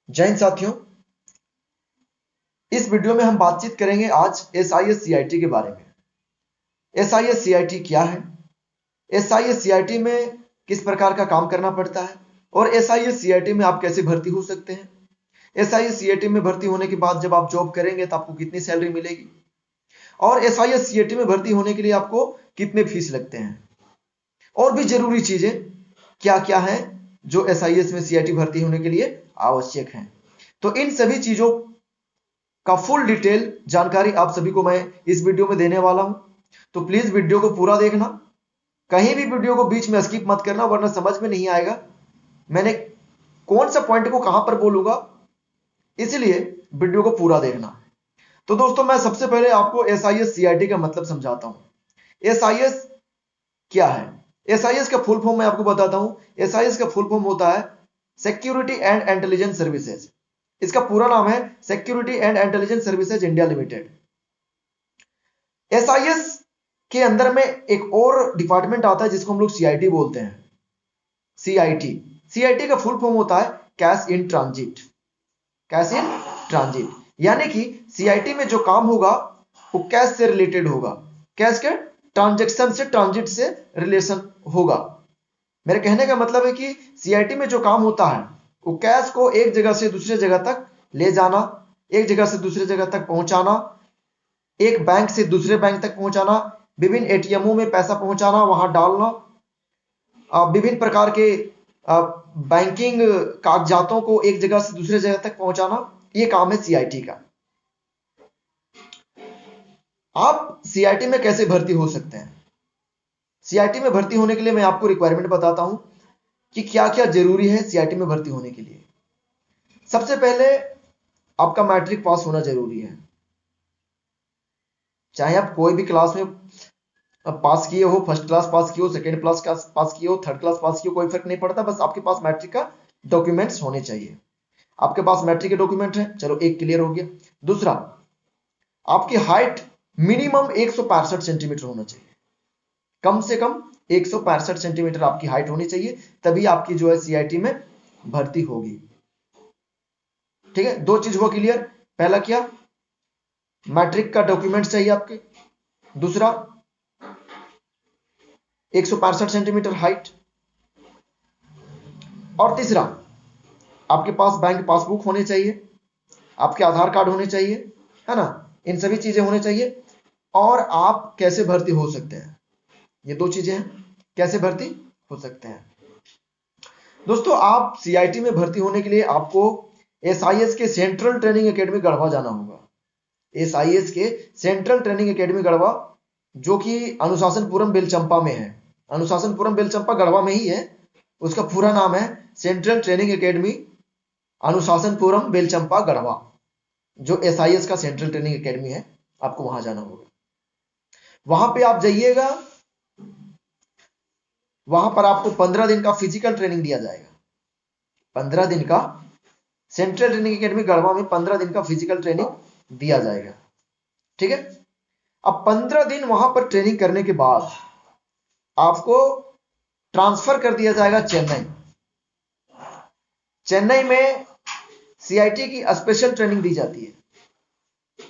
जय हिंद साथियों। इस वीडियो में हम बातचीत करेंगे आज SIS CIT के बारे में। SIS CIT क्या है, SIS CIT में किस प्रकार का काम करना पड़ता है और SIS CIT में आप कैसे भर्ती हो सकते हैं। SIS CIT में भर्ती होने के बाद जब आप जॉब करेंगे तो आपको कितनी सैलरी मिलेगी और SIS CIT में भर्ती होने के लिए आपको कितने फीस लगते हैं और भी जरूरी चीजें क्या क्या हैं जो SIS में CIT भर्ती होने के लिए आवश्यक हैं। तो इन सभी चीजों का फुल डिटेल जानकारी आप सभी को मैं इस वीडियो में देने वाला हूं, तो प्लीज वीडियो को पूरा देखना। कहीं भी वीडियो को बीच में स्किप मत करना वरना समझ में नहीं आएगा मैंने कौन सा पॉइंट को कहां पर बोलूंगा, इसलिए वीडियो को पूरा देखना। तो दोस्तों मैं सबसे पहले आपको SIS CIT का मतलब समझाता हूं। SIS क्या है? SIS का फुल फॉर्म मैं आपको बताता हूं। SIS का फुल फॉर्म होता है सिक्योरिटी एंड इंटेलिजेंस सर्विसेज। इसका पूरा नाम है security and intelligence services India limited. SIS के अंदर में एक और डिपार्टमेंट आता है जिसको हम लोग CIT बोलते हैं। CIT का फुल फॉर्म होता है cash in transit. Cash in transit यानी कि CIT में जो काम होगा वो कैश से रिलेटेड होगा, कैश के ट्रांजैक्शन से, ट्रांजिट से रिलेशन होगा। मेरे कहने का मतलब है कि CIT में जो काम होता है वो कैश को एक जगह से दूसरे जगह तक ले जाना, एक जगह से दूसरे जगह तक पहुंचाना, एक बैंक से दूसरे बैंक तक पहुंचाना, विभिन्न ATMों में पैसा पहुंचाना, वहां डालना, विभिन्न प्रकार के बैंकिंग कागजातों को एक जगह से दूसरे जगह तक पहुंचाना, ये काम है CIT का। आप CIT में कैसे भर्ती हो सकते हैं? CIT में भर्ती होने के लिए मैं आपको रिक्वायरमेंट बताता हूं कि क्या क्या जरूरी है CIT में भर्ती होने के लिए। सबसे पहले आपका मैट्रिक पास होना जरूरी है। चाहे आप कोई भी क्लास में पास किए हो, फर्स्ट क्लास पास किए हो, सेकेंड क्लास पास किए हो, थर्ड क्लास पास किए हो, कोई फर्क नहीं पड़ता, बस आपके पास मैट्रिक का डॉक्यूमेंट्स होने चाहिए। आपके पास मैट्रिक के डॉक्यूमेंट है, चलो एक क्लियर हो गया। दूसरा, आपकी हाइट मिनिमम 165 सेंटीमीटर होना चाहिए, कम से कम 165 सेंटीमीटर आपकी हाइट होनी चाहिए, तभी आपकी जो है CIT में भर्ती होगी। ठीक है, दो चीज हुआ क्लियर। पहला क्या, मैट्रिक का डॉक्यूमेंट चाहिए आपके। दूसरा, 165 सेंटीमीटर हाइट। और तीसरा, आपके पास बैंक पासबुक होने चाहिए, आपके आधार कार्ड होने चाहिए, है ना, इन सभी चीजें होने चाहिए। और आप कैसे भर्ती हो सकते हैं, ये दो चीजें हैं, कैसे भर्ती हो सकते हैं। दोस्तों आप CIT में भर्ती होने के लिए आपको SIS के सेंट्रल ट्रेनिंग एकेडमी गढ़वा जाना होगा। SIS के सेंट्रल ट्रेनिंग एकेडमी गढ़वा, जो कि अनुशासनपुरम बेलचंपा में है। अनुशासनपुरम बेलचंपा गढ़वा में ही है, उसका पूरा नाम है central training academy Anushasanpuram Belchampa Garhwa, जो SIS का सेंट्रल ट्रेनिंग एकेडमी है। आपको वहां जाना होगा, वहां पे आप जाइएगा, वहां पर आपको 15 दिन का फिजिकल ट्रेनिंग दिया जाएगा। 15 दिन का सेंट्रल ट्रेनिंग एकेडमी गढ़वा में 15 दिन का फिजिकल ट्रेनिंग दिया जाएगा। ठीक है, अब 15 दिन वहां पर ट्रेनिंग करने के बाद आपको ट्रांसफर कर दिया जाएगा चेन्नई। चेन्नई में CIT की स्पेशल ट्रेनिंग दी जाती है,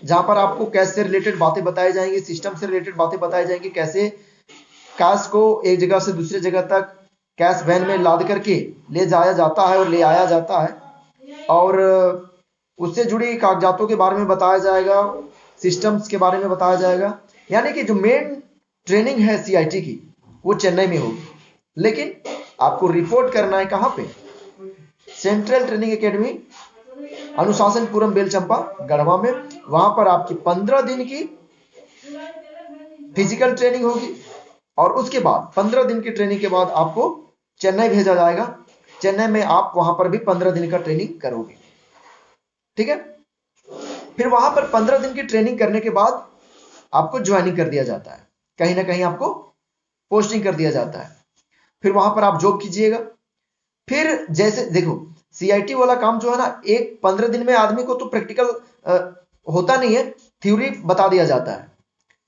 जहां पर आपको कैश से रिलेटेड बातें बताई जाएंगी, सिस्टम से रिलेटेड बातें बताई जाएंगी, कैसे कैश को एक जगह से दूसरी जगह तक कैश वैन में लाद करके ले जाया जाता है और ले आया जाता है, और उससे जुड़ी कागजातों के बारे में बताया जाएगा, सिस्टम्स के बारे में बताया जाएगा। यानी कि जो मेन ट्रेनिंग है CIT की वो चेन्नई में होगी, लेकिन आपको रिपोर्ट करना है कहां पे, central training academy Anushasanpuram Belchampa Garhwa में। वहां पर आपकी 15 दिन की फिजिकल ट्रेनिंग होगी और उसके बाद 15 दिन की ट्रेनिंग के बाद आपको चेन्नई भेजा जाएगा। चेन्नई में आप वहां पर भी 15 दिन का ट्रेनिंग करोगे। ठीक है, फिर वहां पर 15 दिन की ट्रेनिंग करने के बाद आपको ज्वाइनिंग कर दिया जाता है, कहीं ना कहीं आपको पोस्टिंग कर दिया जाता है। फिर वहां पर आप जॉब कीजिएगा। फिर जैसे देखो, CIT वाला काम जो है ना, एक 15 दिन में आदमी को तो प्रैक्टिकल होता नहीं है, थ्योरी बता दिया जाता है,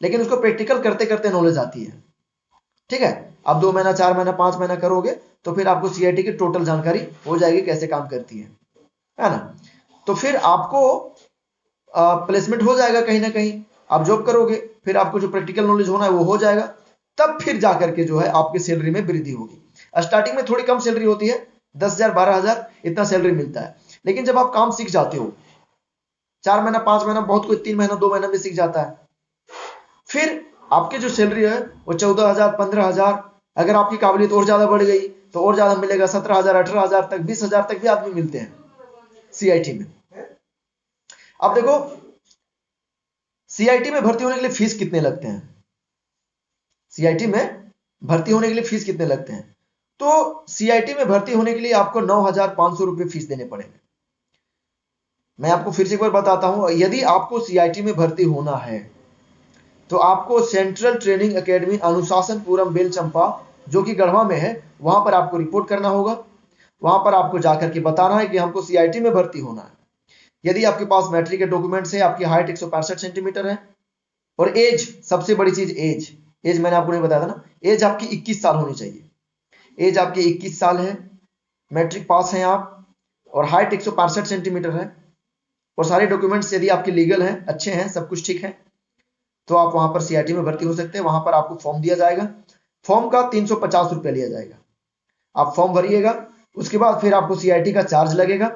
लेकिन उसको प्रैक्टिकल करते करते नॉलेज आती है। ठीक है, आप 2 महीना, 4 महीना, 5 महीना करोगे तो फिर आपको CIT की टोटल जानकारी हो जाएगी कैसे काम करती है। है ना। तो फिर आपको प्लेसमेंट हो जाएगा कहीं ना कहीं, आप जॉब करोगे, फिर आपको जो प्रैक्टिकल नॉलेज होना है वो हो जाएगा, तब फिर जाकर के जो है आपकी सैलरी में वृद्धि होगी। स्टार्टिंग में थोड़ी कम सैलरी होती है, 10,000 12,000 इतना सैलरी मिलता है, लेकिन जब आप काम सीख जाते हो, 4 महीना 5 महीना, बहुत कोई 3 महीना 2 महीना में सीख जाता है, फिर आपकी जो सैलरी है वो 14,000 15,000, अगर आपकी काबिलियत और ज्यादा बढ़ गई तो और ज्यादा मिलेगा, 17,000 18,000 तक, 20,000 तक भी आदमी मिलते हैं सीआईटी में। अब देखो सीआईटी में भर्ती होने के लिए फीस कितने लगते हैं, सीआईटी में भर्ती होने के लिए फीस कितने लगते हैं, तो सीआईटी में भर्ती होने के लिए आपको 9,500 रुपए फीस देने पड़ेंगे। मैं आपको फिर से एक बार बताता हूं, यदि आपको सीआईटी में भर्ती होना है तो आपको central training academy Anushasanpuram Belchampa जो कि गढ़वा में है, वहां पर आपको रिपोर्ट करना होगा। वहां पर आपको जाकर के बताना है कि हमको सीआईटी में भर्ती होना है। यदि आपके पास मैट्रिक के डॉक्यूमेंट्स है, आपकी हाइट 165 सेंटीमीटर है, और एज, सबसे बड़ी चीज एज, एज मैंने आपको नहीं बताया था ना, एज आपकी 21 साल होनी चाहिए। एज आपकी 21 साल है, मैट्रिक पास हैं आप, और हाइट 165 सेंटीमीटर है, और सारे डॉक्यूमेंट्स यदि आपके लीगल हैं, अच्छे हैं, सब कुछ ठीक है, तो आप वहां पर सीआईटी में भर्ती हो सकते हैं। वहां पर आपको फॉर्म दिया जाएगा, फॉर्म का 350 रुपया लिया जाएगा, आप फॉर्म भरिएगा, उसके बाद फिर आपको सीआईटी का चार्ज लगेगा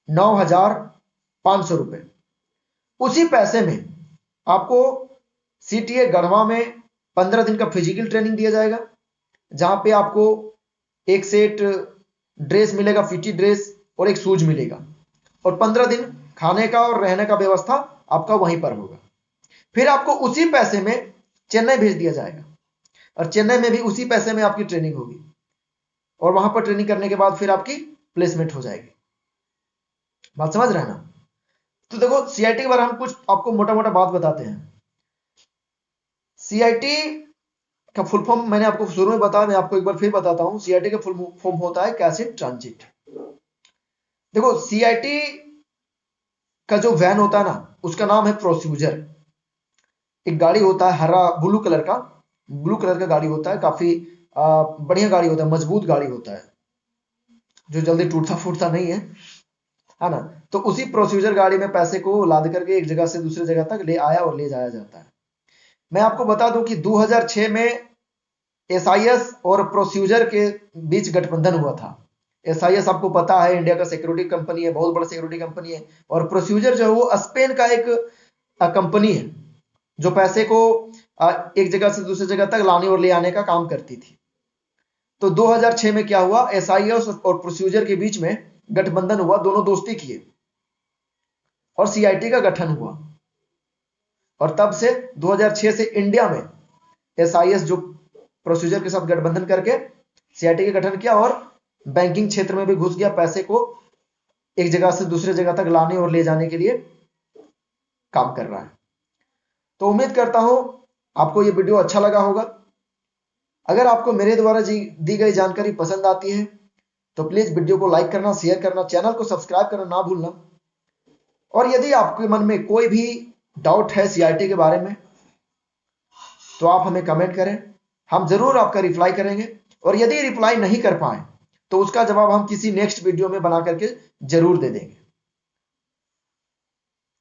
9,500 रुपए। उसी पैसे में आपको सीटीए गढ़वा में 15 दिन का फिजिकल ट्रेनिंग दिया जाएगा, जहां पे आपको एक सेट ड्रेस मिलेगा, पीटी ड्रेस, और एक शूज मिलेगा, और 15 दिन खाने का और रहने का व्यवस्था आपका वहीं पर होगा। फिर आपको उसी पैसे में चेन्नई भेज दिया जाएगा, और चेन्नई में भी उसी पैसे में आपकी ट्रेनिंग होगी, और वहां पर ट्रेनिंग करने के बाद फिर आपकी प्लेसमेंट हो जाएगी। बात समझ रहे हैं ना। तो देखो सीआईटी के बारे में हम कुछ आपको मोटा मोटा बात बताते हैं। सीआईटी का फुल फॉर्म मैंने आपको शुरू में बताया, मैं आपको एक बार फिर बताता हूं। सीआईटी का फुल फॉर्म होता है कैसेट ट्रांजिट। देखो सीआईटी का जो वैन होता है ना, उसका नाम है प्रोसीजर। एक गाड़ी होता है हरा ब्लू कलर का, ब्लू कलर का गाड़ी होता है, काफी बढ़िया गाड़ी होता है, मजबूत गाड़ी होता है, जो जल्दी टूटता फूटता नहीं है ना। तो उसी प्रोसीजर गाड़ी में पैसे को लाद करके एक जगह से दूसरे जगह तक ले आया और ले जाया जाता है। मैं आपको बता दूं कि 2006 में एसआईएस और प्रोसीजर के बीच गठबंधन हुआ था। एसआईएस आपको पता है इंडिया का सिक्योरिटी कंपनी है, बहुत बड़ा सिक्योरिटी कंपनी है, और प्रोसीजर जो है वो स्पेन का एक कंपनी है, जो पैसे को एक जगह से दूसरी जगह तक लाने और ले आने का काम करती थी। तो 2006 में क्या हुआ, एसआईएस और प्रोसीजर के बीच में गठबंधन हुआ, दोनों दोस्ती किए और सीआईटी का गठन हुआ। और तब से 2006 से इंडिया में एसआईएस जो प्रोसीजर के साथ गठबंधन करके सीआईटी का गठन किया, और बैंकिंग क्षेत्र में भी घुस गया, पैसे को एक जगह से दूसरे जगह तक लाने और ले जाने के लिए काम कर रहा है। तो उम्मीद करता हूं आपको यह वीडियो अच्छा लगा होगा। अगर आपको मेरे द्वारा दी गई जानकारी पसंद आती है तो प्लीज वीडियो को लाइक करना, शेयर करना, चैनल को सब्सक्राइब करना ना भूलना। और यदि आपके मन में कोई भी डाउट है सीआईटी के बारे में तो आप हमें कमेंट करें, हम जरूर आपका रिप्लाई करेंगे। और यदि रिप्लाई नहीं कर पाए तो उसका जवाब हम किसी नेक्स्ट वीडियो में बना करके जरूर दे देंगे।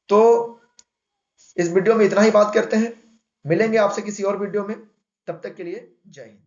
तो इस वीडियो में इतना ही बात करते हैं, मिलेंगे आपसे किसी और वीडियो में, तब तक के लिए जय हिंद।